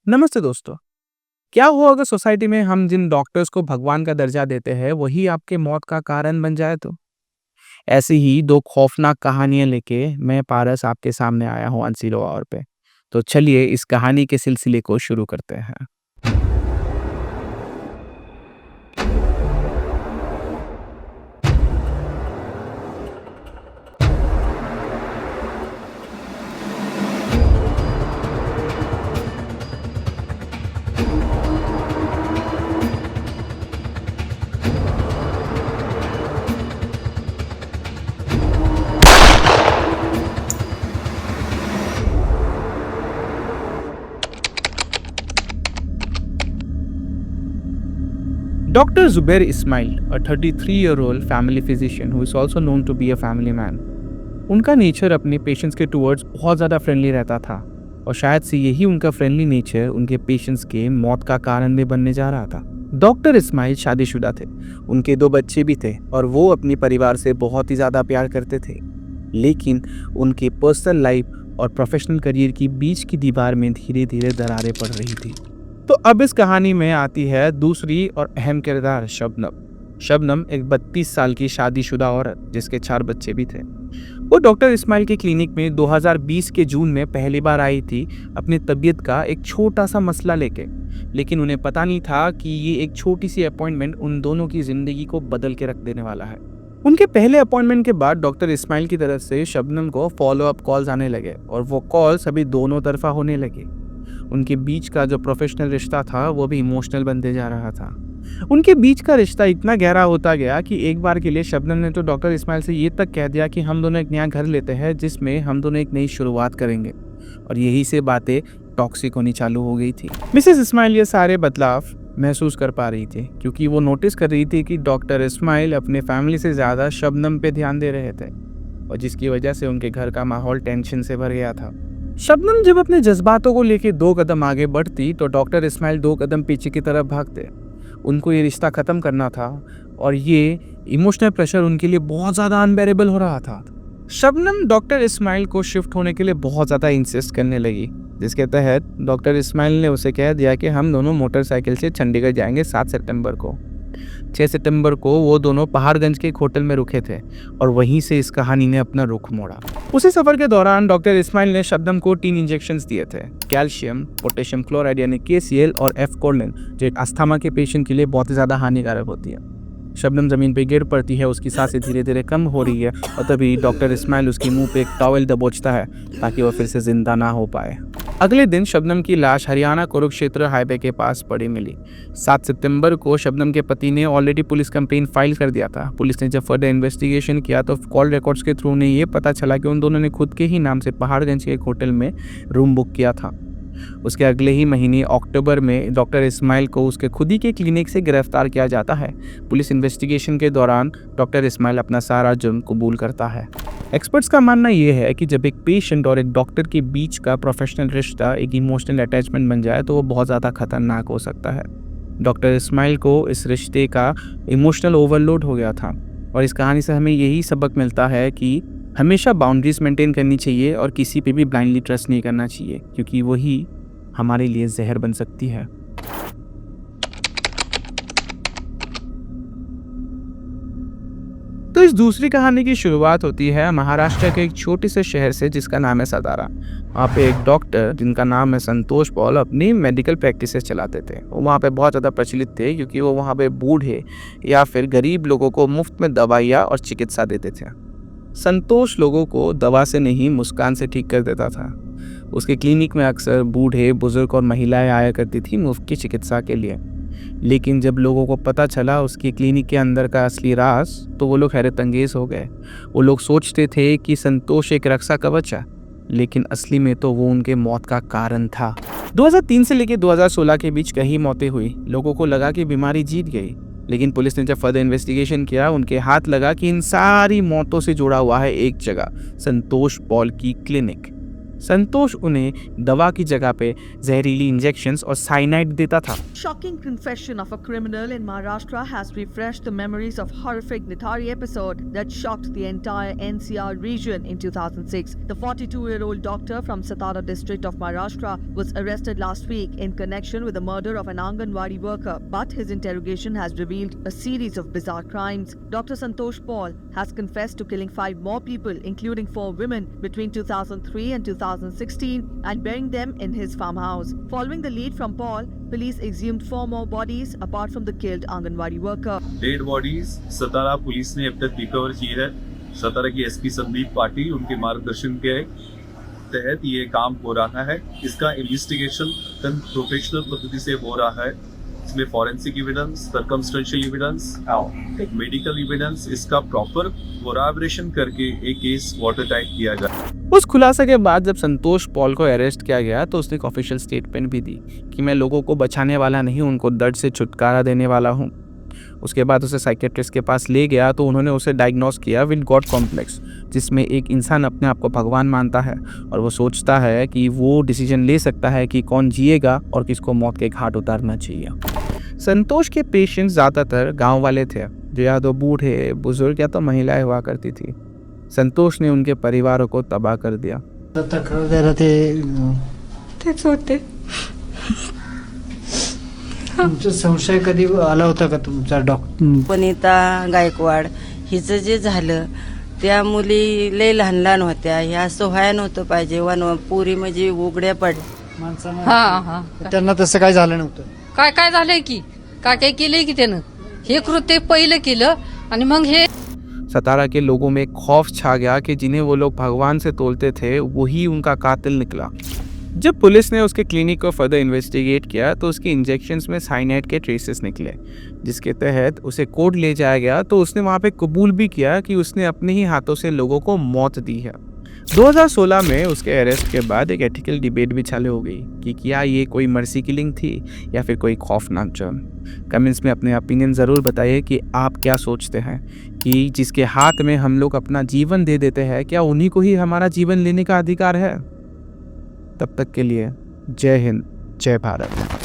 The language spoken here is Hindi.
नमस्ते दोस्तों। क्या हो अगर सोसाइटी में हम जिन डॉक्टर्स को भगवान का दर्जा देते हैं वही आपके मौत का कारण बन जाए तो? ऐसी ही दो खौफनाक कहानियां लेके मैं पारस आपके सामने आया हूँ अनसीलो और पे। तो चलिए इस कहानी के सिलसिले को शुरू करते हैं। Dr. Zubair Ismail, a 33-year-old family physician who is also known to be a family man, उनका नेचर अपने पेशेंट्स के टुवर्ड्स बहुत ज़्यादा फ्रेंडली रहता था और शायद से यही उनका फ्रेंडली नेचर उनके पेशेंट्स के मौत का कारण भी बनने जा रहा था। डॉक्टर इस्माइल शादीशुदा थे, उनके 2 बच्चे भी थे और वो अपने परिवार से बहुत ही ज़्यादा प्यार करते थे। लेकिन उनके पर्सनल लाइफ और प्रोफेशनल करियर की बीच की दीवार में धीरे धीरे दरारें पड़ रही थी। तो अब इस कहानी में आती है दूसरी और अहम किरदार शबनम। शबनम एक 32 साल की शादीशुदा औरत जिसके 4 बच्चे भी थे। वो डॉक्टर इस्माइल के क्लिनिक में 2020 के जून में पहली बार आई थी अपनी तबीयत का एक छोटा सा मसला लेके। लेकिन उन्हें पता नहीं था कि ये एक छोटी सी अपॉइंटमेंट उन दोनों की जिंदगी को बदल के रख देने वाला है। उनके पहले अपॉइंटमेंट के बाद डॉक्टर इस्माइल की तरफ से शबनम को फॉलो अप कॉल्स आने लगे और वो कॉल्स अभी दोनों तरफा होने लगे। उनके बीच का जो प्रोफेशनल रिश्ता था वो भी इमोशनल बनते जा रहा था। उनके बीच का रिश्ता इतना गहरा होता गया कि एक बार के लिए शबनम ने तो डॉक्टर इस्माइल से ये तक कह दिया कि हम दोनों एक नया घर लेते हैं जिसमें हम दोनों एक नई शुरुआत करेंगे। और यही से बातें टॉक्सिक होनी चालू हो गई थी। मिसेस इस्माइल ये सारे बदलाव महसूस कर पा रही थी क्योंकि वो नोटिस कर रही थी कि डॉक्टर इस्माइल अपने फैमिली से ज़्यादा शबनम पे ध्यान दे रहे थे और जिसकी वजह से उनके घर का माहौल टेंशन से भर गया था। शबनम जब अपने जज्बातों को लेकर 2 कदम आगे बढ़ती तो डॉक्टर इस्माइल 2 कदम पीछे की तरफ भागते। उनको ये रिश्ता ख़त्म करना था और ये इमोशनल प्रेशर उनके लिए बहुत ज़्यादा अनबेरेबल हो रहा था। शबनम डॉक्टर इस्माइल को शिफ्ट होने के लिए बहुत ज़्यादा इंसिस्ट करने लगी, जिसके तहत डॉक्टर इस्माइल ने उसे कह दिया कि हम दोनों मोटरसाइकिल से चंडीगढ़ जाएंगे 7 सितंबर को। 6 सितंबर को वो दोनों पहाड़गंज के एक होटल में रुके थे और वहीं से इस कहानी ने अपना रुख मोड़ा। उसी सफर के दौरान डॉक्टर इस्माइल ने शबनम को 3 इंजेक्शंस दिए थे, कैल्शियम, पोटेशियम क्लोराइड यानी KCl और एफकोलिन, जो एक अस्थमा के पेशेंट के लिए बहुत ही ज़्यादा हानिकारक होती है। शबनम ज़मीन पे गिर पड़ती है, उसकी सांसें धीरे धीरे कम हो रही है और तभी डॉक्टर इस्माइल उसकी मुंह पे एक टॉवेल दबोचता है ताकि वह फिर से जिंदा ना हो पाए। अगले दिन शबनम की लाश हरियाणा कुरुक्षेत्र हाईवे के पास पड़ी मिली। 7 सितंबर को शबनम के पति ने ऑलरेडी पुलिस कंप्लेन फाइल कर दिया था। पुलिस ने जब फर्दर इन्वेस्टिगेशन किया तो कॉल रिकॉर्ड्स के थ्रू उन्हें ये पता चला कि उन दोनों ने खुद के ही नाम से पहाड़गंज के एक होटल में रूम बुक किया था। उसके अगले ही महीने अक्टूबर में डॉक्टर इस्माइल को उसके खुद ही के क्लिनिक से गिरफ्तार किया जाता है। पुलिस इन्वेस्टिगेशन के दौरान डॉक्टर इस्माइल अपना सारा जुर्म कबूल करता है। एक्सपर्ट्स का मानना यह है कि जब एक पेशेंट और एक डॉक्टर के बीच का प्रोफेशनल रिश्ता एक इमोशनल अटैचमेंट बन जाए तो वो बहुत ज़्यादा खतरनाक हो सकता है। डॉक्टर इस्माइल को इस रिश्ते का इमोशनल ओवरलोड हो गया था और इस कहानी से हमें यही सबक मिलता है कि हमेशा बाउंड्रीज मेंटेन करनी चाहिए और किसी पे भी ब्लाइंडली ट्रस्ट नहीं करना चाहिए क्योंकि वही हमारे लिए जहर बन सकती है। तो इस दूसरी कहानी की शुरुआत होती है महाराष्ट्र के एक छोटे से शहर से जिसका नाम है सतारा। वहाँ पे एक डॉक्टर जिनका नाम है संतोष पॉल अपनी मेडिकल प्रैक्टिसेस चलाते थे। वो वहाँ पे बहुत ज़्यादा प्रचलित थे क्योंकि वो वहाँ पे बूढ़े या फिर गरीब लोगों को मुफ्त में दवाइयाँ और चिकित्सा देते थे। संतोष लोगों को दवा से नहीं मुस्कान से ठीक कर देता था। उसके क्लिनिक में अक्सर बूढ़े, बुजुर्ग और महिलाएं आया करती थी मुफ्त की चिकित्सा के लिए। लेकिन जब लोगों को पता चला उसकी क्लिनिक के अंदर का असली राज तो वो लोग हैरत अंगेज हो गए। वो लोग सोचते थे कि संतोष एक रक्षा कवच है, लेकिन असली में तो वो उनके मौत का कारण था। 2003 से लेकर 2016 के बीच कई मौतें हुई। लोगों को लगा कि बीमारी जीत गई, लेकिन पुलिस ने जब फर्दर इन्वेस्टिगेशन किया उनके हाथ लगा कि इन सारी मौतों से जुड़ा हुआ है एक जगह, संतोष पॉल की क्लिनिक। संतोष उन्हें दवा की जगह पे जहरीली इंजेक्शंस और साइनाइड देता था। Shocking confession of a criminal in Maharashtra has refreshed the memories of horrific Nithari episode that shocked the entire NCR region in 2006. The 42-year-old doctor from Satara district of Maharashtra was arrested last week in connection with the murder of an Anganwadi worker, but his interrogation has revealed a series of bizarre crimes. Dr. Santosh Paul has confessed to killing 5 more people, including 4 women, between 2003 and 2016 and burying them in his farmhouse. Following the lead from Paul, police exhumed 4 more bodies apart from the killed Anganwadi worker. Dead bodies Satara police ने अब तक रिकवर की है। सतारा की एसपी संदीप पाटिल उनके मार्गदर्शन के तहत ये काम हो रहा है। इसका इन्वेस्टिगेशन प्रोफेशनल पद्धति से हो रहा है। इसमें forensic evidence, circumstantial evidence, medical evidence, इसका प्रॉपर कोलैबोरेशन करके एक केस वाटर टाइप किया जाए। उस खुलासे के बाद जब संतोष पॉल को अरेस्ट किया गया तो उसने एक ऑफिशियल स्टेटमेंट भी दी कि मैं लोगों को बचाने वाला नहीं, उनको दर्द से छुटकारा देने वाला हूँ। उसके बाद उसे साइकेट्रिस्ट के पास ले गया तो उन्होंने उसे डायग्नोस किया विद गॉड कॉम्प्लेक्स, जिसमें एक इंसान अपने आप को भगवान मानता है और वो सोचता है कि वो डिसीजन ले सकता है कि कौन जिएगा और किसको मौत के घाट उतारना चाहिए। संतोष के पेशेंट्स ज़्यादातर गांव वाले थे, जो या तो बूढ़े, बुजुर्ग या तो महिलाएं हुआ करती थी। संतोष ने उनके परिवारों को तबाह कर दिया। तक्रार द्यायला तेच होते। तुमचा संशय कधी आला होता का तुमचा डॉक्टर? वनिता गायकवाड हिचं जे झालं त्या मुली लय लहान लहान होत्या, ह्या असं व्हायला नव्हतं पाहिजे। पुरी म्हणजे उघड्या पडल्या माणसांना हा हा त्यांना तसं काय झालं नव्हतं। काय काय झालंय की काय केलंय की त्यानं हे कृत्य पहिलं केलं आणि मग हे सतारा के लोगों में खौफ छा गया कि जिन्हें वो लोग भगवान से तोलते थे वही उनका कातिल निकला। जब पुलिस ने उसके क्लिनिक को फर्दर इन्वेस्टिगेट किया तो उसके इंजेक्शंस में साइनाइड के ट्रेसेस निकले, जिसके तहत उसे कोर्ट ले जाया गया तो उसने वहाँ पे कबूल भी किया कि उसने अपने ही हाथों से लोगों को मौत दी है। 2016 में उसके अरेस्ट के बाद एक एथिकल डिबेट भी चालू हो गई कि क्या ये कोई मर्सी किलिंग थी या फिर कोई खौफनाक जुर्म। कमेंट्स में अपने ओपिनियन ज़रूर बताइए कि आप क्या सोचते हैं कि जिसके हाथ में हम लोग अपना जीवन दे देते हैं, क्या उन्हीं को ही हमारा जीवन लेने का अधिकार है? तब तक के लिए जय हिंद, जय भारत।